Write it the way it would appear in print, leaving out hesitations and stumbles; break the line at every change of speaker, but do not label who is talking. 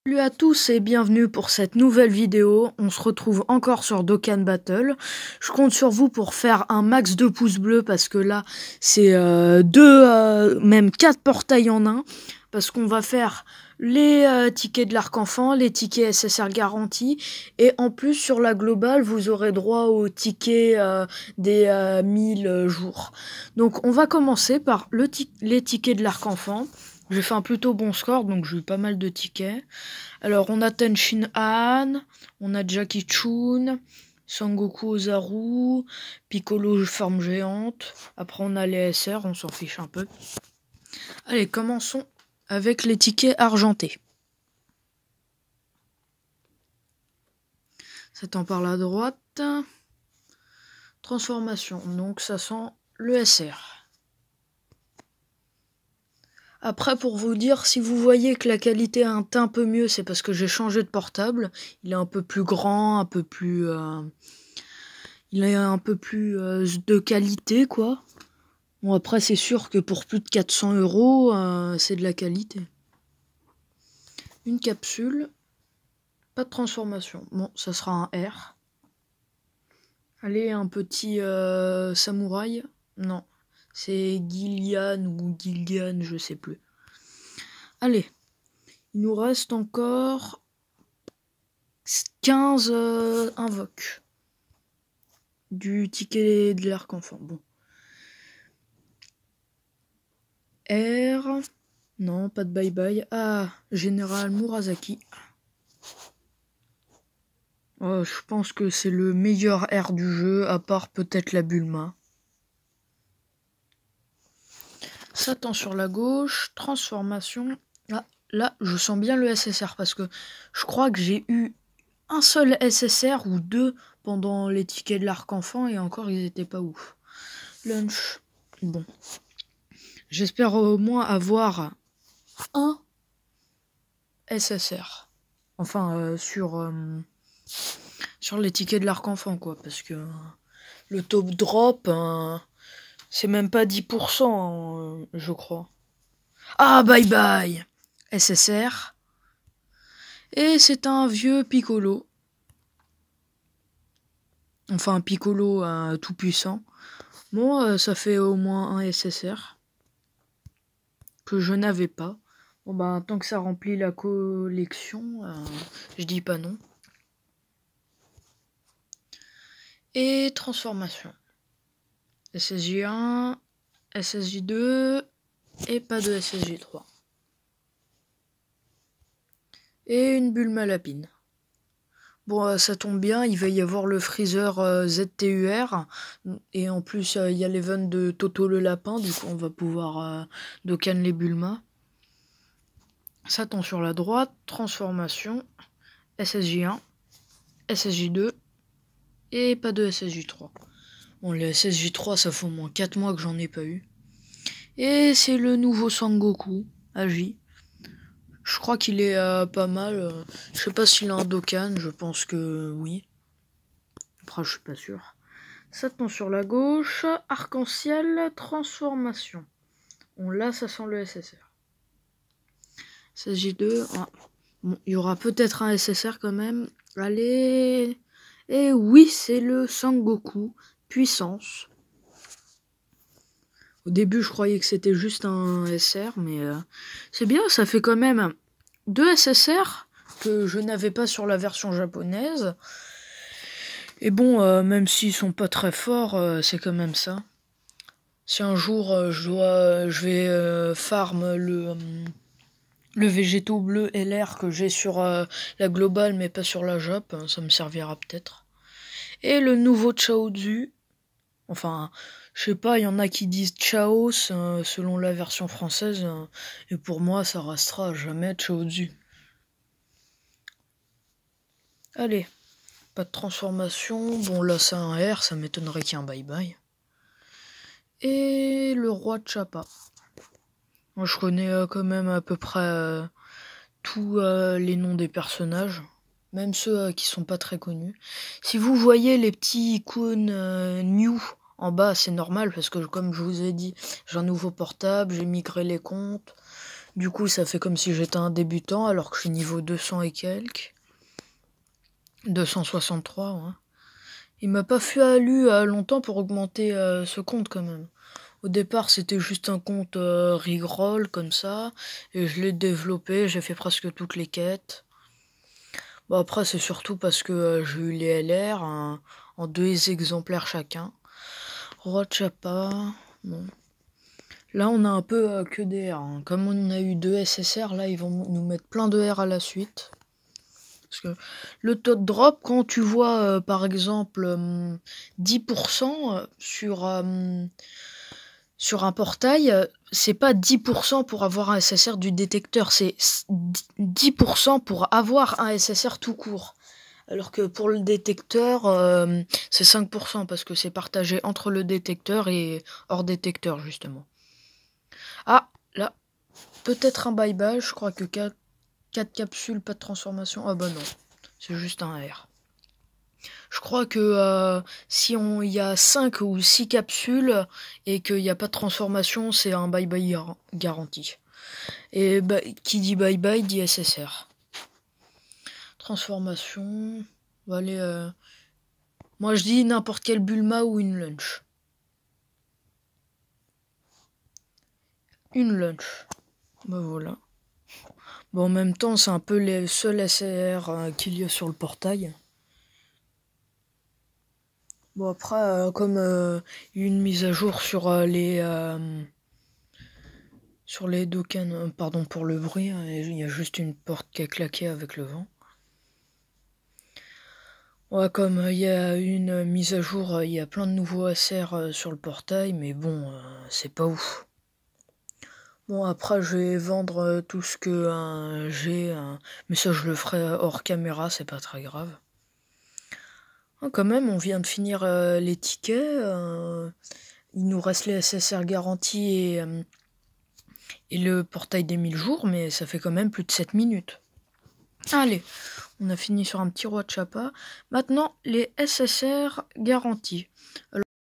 Salut à tous et bienvenue pour cette nouvelle vidéo. On se retrouve encore sur Dokkan Battle. Je compte sur vous pour faire un max de pouces bleus parce que là c'est même 4 portails en un. Parce qu'on va faire les tickets de l'arc-enfant, les tickets SSR garantis. Et en plus sur la globale vous aurez droit aux tickets des 1000 jours. Donc on va commencer par les tickets de l'arc-enfant. J'ai fait un plutôt bon score donc j'ai eu pas mal de tickets. Alors, on a Tenshin Han, on a Jackie Chun, Sangoku Ozaru, Piccolo forme géante. Après, on a les SR, on s'en fiche un peu. Allez, commençons avec les tickets argentés. Ça tend par la droite. Transformation, donc ça sent le SR. Après, pour vous dire, si vous voyez que la qualité est un teint peu mieux, c'est parce que j'ai changé de portable. Il est un peu plus grand, un peu plus... il est un peu plus de qualité, quoi. Bon, après, c'est sûr que pour plus de 400 €, c'est de la qualité. Une capsule. Pas de transformation. Bon, ça sera un R. Allez, un petit samouraï. Non, c'est Gillian ou Gillian, je sais plus. Allez, il nous reste encore 15 invoques du ticket de l'arc-enfant. Bon. R. Non, pas de bye-bye. Ah, Général Murasaki. Oh, je pense que c'est le meilleur R du jeu, à part peut-être la Bulma. Satan sur la gauche, transformation. Ah, là, je sens bien le SSR parce que je crois que j'ai eu un seul SSR ou deux pendant les tickets de l'arc-enfant et encore ils étaient pas ouf. Lunch. Bon. J'espère au moins avoir un SSR. Enfin, sur les tickets de l'arc-enfant, quoi. Parce que le top drop, c'est même pas 10%, je crois. Ah, bye bye SSR. Et c'est un vieux Piccolo. Enfin, un Piccolo tout puissant. Bon, ça fait au moins un SSR. Que je n'avais pas. Bon, bah, tant que ça remplit la collection, je dis pas non. Et transformation. SSJ1, SSJ2 et pas de SSJ3. Et une Bulma lapine. Bon, ça tombe bien, il va y avoir le Freezer ZTUR. Et en plus, il y a l'event de Toto le lapin. Du coup, on va pouvoir Dokkan les Bulma. Satan sur la droite. Transformation. SSJ1. SSJ2. Et pas de SSJ3. Bon, les SSJ3, ça fait au moins 4 mois que j'en ai pas eu. Et c'est le nouveau Sangoku, Agi. Je crois qu'il est pas mal. Je sais pas s'il a un Dokkan, je pense que oui. Après, je suis pas sûr. Satan sur la gauche, arc-en-ciel, transformation. Bon, là, ça sent le SSR. SSJ2. Ah. Bon, il y aura peut-être un SSR quand même. Allez. Et oui, c'est le Sangoku, puissance. Au début, je croyais que c'était juste un SR, mais c'est bien, ça fait quand même 2 SSR que je n'avais pas sur la version japonaise. Et bon, même s'ils sont pas très forts, c'est quand même ça. Si un jour je vais farm le végétaux bleu LR que j'ai sur la globale, mais pas sur la Jap, ça me servira peut-être. Et le nouveau Chaozu. Enfin, je sais pas, il y en a qui disent Chaos selon la version française, et pour moi ça restera jamais Chaozu. Allez, pas de transformation, bon là c'est un R, ça m'étonnerait qu'il y ait un bye bye. Et le roi de Chappa. Moi je connais quand même à peu près tous les noms des personnages, même ceux qui sont pas très connus. Si vous voyez les petits icônes new en bas, c'est normal parce que comme je vous ai dit, j'ai un nouveau portable, j'ai migré les comptes. Du coup, ça fait comme si j'étais un débutant alors que je suis niveau 200 et quelques. 263, ouais. Il m'a pas fallu longtemps pour augmenter ce compte quand même. Au départ, c'était juste un compte Rigroll comme ça, et je l'ai développé, j'ai fait presque toutes les quêtes. Bon, après, c'est surtout parce que j'ai eu les LR en 2 exemplaires chacun. Roi de Chapa, bon. Là, on a un peu que des R, hein. Comme on a eu 2 SSR, là, ils vont nous mettre plein de R à la suite. Parce que le taux de drop, quand tu vois, par exemple, 10% sur un portail, c'est pas 10% pour avoir un SSR du détecteur, c'est 10% pour avoir un SSR tout court. Alors que pour le détecteur, c'est 5% parce que c'est partagé entre le détecteur et hors détecteur, justement. Ah, là, peut-être un bye-bye, je crois que 4 capsules, pas de transformation. Ah bah non, c'est juste un R. Je crois que si il y a 5 ou 6 capsules et qu'il n'y a pas de transformation, c'est un bye-bye garanti. Et bah, qui dit bye-bye dit SSR. Transformation. On va aller, moi je dis n'importe quel Bulma ou une lunch. Une lunch. Bah voilà. Bon, en même temps, c'est un peu les seuls SR qu'il y a sur le portail. Bon, après, comme une mise à jour sur les Dokkan, pardon pour le bruit, hein, il y a juste une porte qui a claqué avec le vent. Ouais, comme il y a une mise à jour, il y a plein de nouveaux SR sur le portail, mais bon, c'est pas ouf. Bon, après, je vais vendre tout ce que j'ai, mais ça, je le ferai hors caméra, c'est pas très grave. Oh, quand même, on vient de finir les tickets. Il nous reste les SSR garantis et le portail des 1000 jours, mais ça fait quand même plus de 7 minutes. Allez, on a fini sur un petit roi de Chapa. Maintenant, les SSR garantis. Alors,